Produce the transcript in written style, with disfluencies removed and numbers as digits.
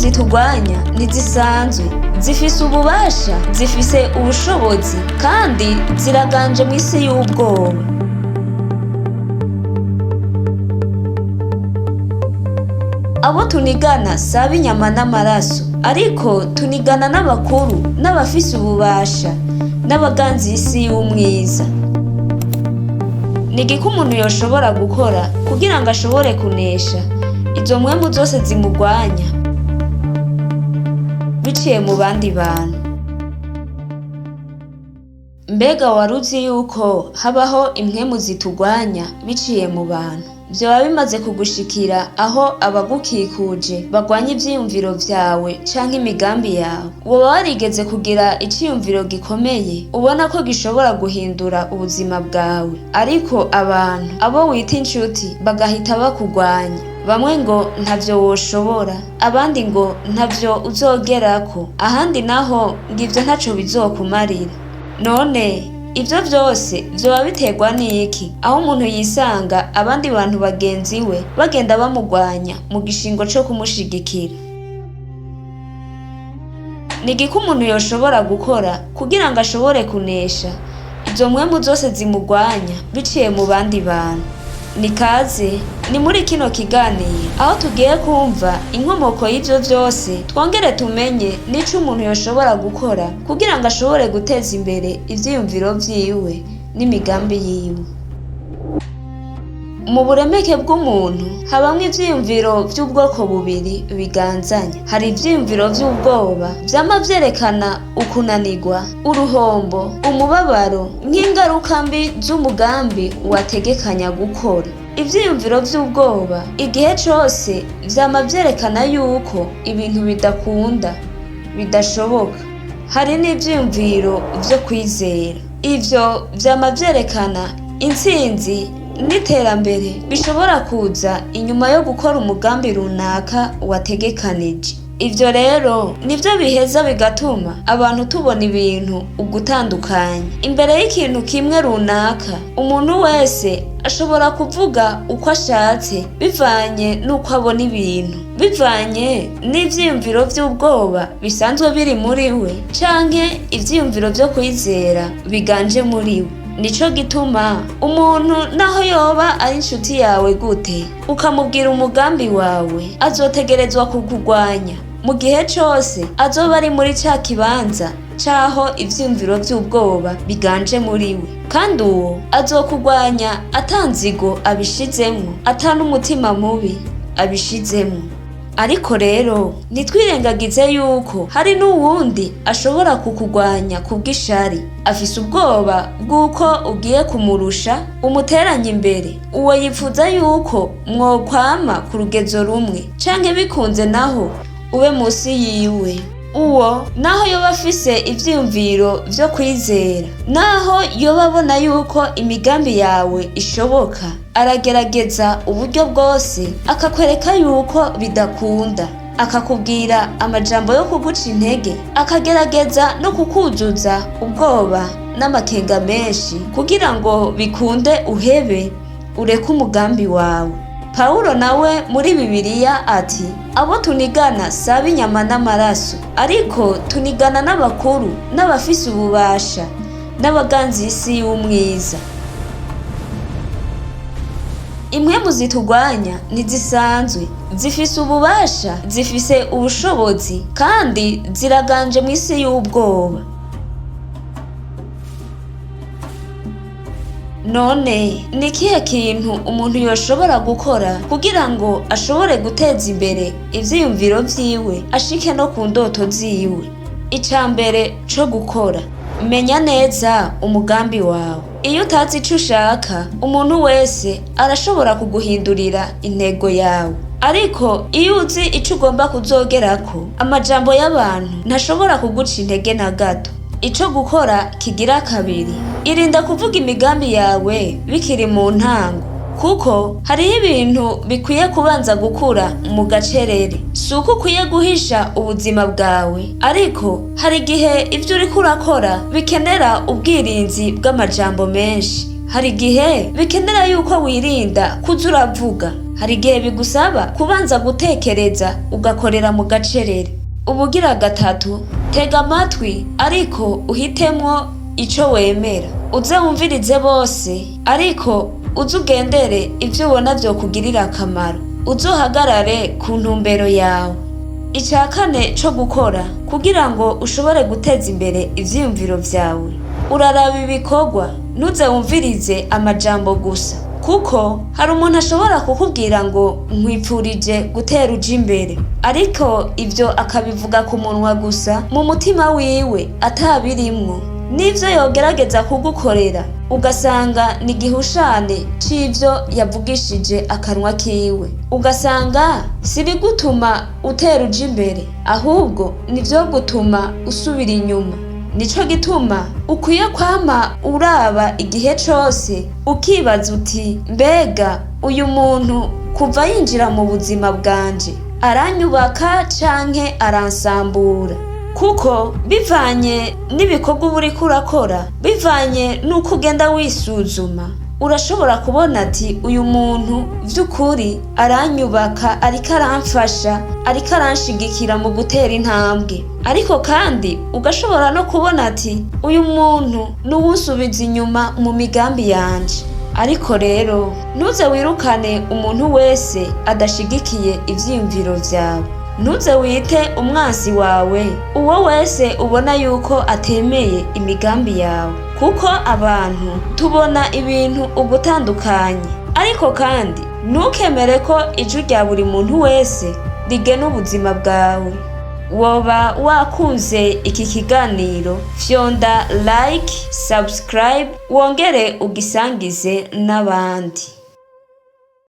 zitugwanya ntizisanzwe, zifise ububasha, zifise ubushobozi kandi ziraganje mw'isi y'ubwoba. Abo tunigana si ab'inyama n'amaraso, ariko tunigana n'abakuru n'abafise ububasha n'abaganza isi y'umwiza. Ni igiki umuntu yoshobora gukora kugira ngo ashobore kunesha izo mwempu zose zimugwanya biciye mu bandi bantu? Mbega wari uzi yuko habaho impwemu zitugwanya biciye mu bantu? Vyoba bimaze kugushikira aho abagukikuje bagwanya ivyiyumviro vyawe canke imigambi yawe? Woba warigeze kugira iciyumviro gikomeye ubona ko gishobora guhindura ubuzima bwawe, ariko abantu abo wita inshuti bagahita bakugwanya? Bamwe ngo ntavyo woshobora, abandi ngo ntavyo uzogerako, ahandi naho ngo ivyo ntaco bizokumarira. None ivyo vyose vyoba biterwa n'iki aho umuntu yisanga abandi bantu bagenzi we bagenda bamugwanya mu gishingo co kumushigikira? Ni igiki umuntu yoshobora gukora kugira ngo ashobore kunesha izo mwempu zose zimugwanya biciye mu bandi bantu? Nikaze ni muri kino kiganiro aho tugiye kumva inkomoko y'ivyo vyose, twongere tumenye n'ico umuntu yoshobora gukora kugira ngo ashobore guteza imbere ivyiyumviro vyiwe n'imigambi yiwe. Mu buremeke bw'umuntu habamwo ivyiyumviro vy'ubwoko bubiri biganzanya. Hari ivyiyumviro vy'ubwoba vyama vyerekana ukunanirwa, uruhombo, umubabaro nk'ingaruka mbi z'umugambi wategekanya gukora. Ivyiyumviro vy'ubwoba igihe cose vyama vyerekana yuko ibintu bidakunda, bidashoboka. Hari n'ivyiyumviro vyo kwizera, ivyo vyama vyerekana intsinzi n'iterambere bishobora kuza inyuma yo gukora umugambi runaka wategekanije. Ivyo rero nivyo biheza bigatuma abantu tubona ibintu ugutandukanye. Imbere y'ikintu kimwe runaka, umuntu wese ashobora kuvuga uko ashatse bivanye n'uko abona ibintu, bivanye n'ivyiyumviro vy'ubwoba bisanzwe biri muri we canke ivyiyumviro vyo kwizera biganje muri we. Nico gituma umuntu naho yoba ari inshuti yawe gute, ukamubwira umugambi wawe, azotegerezwa kukugwanya mu gihe cose azoba ari muri ca kibanza caho ivyiyumviro vy'ubwoba biganje muri we. Kandi uwo azokugwanya atanzigo abishizemwo, ata n'umutima mubi abishizemwo. Ariko rero nitwirengagize yuko hari n'uwundi ashobora kukugwanya kubw'ishari, afise ubwoba bw'uko ugiye kumurusha, umuteranya imbere. Uwo yifuza yuko mwokwama ku rugezo rumwe, canke bikunze naho ube musi yiwe. Uwo naho yoba afise ivyiyumviro vyo kwizera, naho yoba abona yuko imigambi yawe ishoboka, aragerageza uburyo bwose akakwereka yuko bidakunda, akakubwira amajambo yo kuguca intege, akagerageza no kukuzuza ubwoba n'amakenga menshi kugira ngo bikunde uhebe, ureke umugambi wawe. Paulo nawe muri Bibiliya ati, abo tunigana si ab'inyama n'amaraso, ariko tunigana n'abakuru n'abafise ububasha n'abaganza isi y'umwiza. Impwemu zitugwanya ntizisanzwe, zifise ububasha, zifise ubushobozi kandi ziraganje mw'isi y'ubwoba. None ni ikihe kintu umuntu yoshobora gukora kugira ngo ashobore guteza imbere ivyiyumviro vyiwe ashike no ku ndoto ziwe? Icambere co gukora, menya neza umugambi wawe. Iyo utazi ico ushaka, umuntu wese arashobora kuguhindurira intego yawe. Ariko iyo uzi ico ugomba kuzogerako, amajambo y'abantu ntashobora kuguca intege na gato. Ico gukora kigira kabiri, irinda kuvuga imigambi yawe bikiri mu ntango, kuko hariho ibintu bikwiye kubanza gukura mu gacerere. Si uko ukwiye guhisha ubuzima bwawe, ariko hari igihe ivyo uriko urakora bikenera ubwirinzi bw'amajambo menshi. Hari igihe bikenera yuko wirinda kuza uravuga. hari igihe bigusaba kubanza gutekereza ugakorera mu gacerere. Ubugira gatatu, tega amatwi ariko uhitemwo ico wemera. Uze wumvirize bose ariko uze ugendere ivyo ubona vyokugirira akamaro. Uzohagarare ku ntumbero yawe. Ica kane co gukora kugira ngo ushobore guteza imbere ivyiyumviro vyawe, uraraba ibikorwa, ntuze wumvirize amajambo gusa, kuko hari umuntu ashobora kukubwira ngo nkwipfurije gutera uja imbere, ariko ivyo akabivuga ku munwa gusa, mu mutima wiwe atabirimwo. N'ivyo yogerageza kugukorera ugasanga ni igihushane c'ivyo yavugishije akanwa kiwe, ugasanga sibigutuma utera uja imbere, ahubwo nivyo gutuma usubira inyuma. Nico gituma ukwiye kwama uraba igihe cose ukibaza uti, mbega uyu muntu kuva yinjira mu buzima bwanje aranyubaka canke aransambura? Kuko bivanye n'ibikorwa uba uriko urakora, bivanye n'uko ugenda wisuzuma, urashobora kubona ati uyu muntu vy'ukuri aranyubaka, ariko aramfasha, ariko aranshigikira mu gutera intambwe. Ariko kandi ugashobora no kubona ati uyu muntu n'uwunsubiza inyuma mu migambi yanje. Ariko rero ntuze wirukane umuntu wese adashigikiye ivyiyumviro vyawe. Ntuze wite umwansi wawe uwo wese ubona yuko atemeye imigambi yawe, kuko abantu tubona ibintu ugutandukanye. Ariko kandi ntukemere ko ijwi rya buri muntu wese rigena ubuzima bwawe. Woba wakunze iki kiganiro, fyonda like, subscribe, wongere ugisangize n'abandi.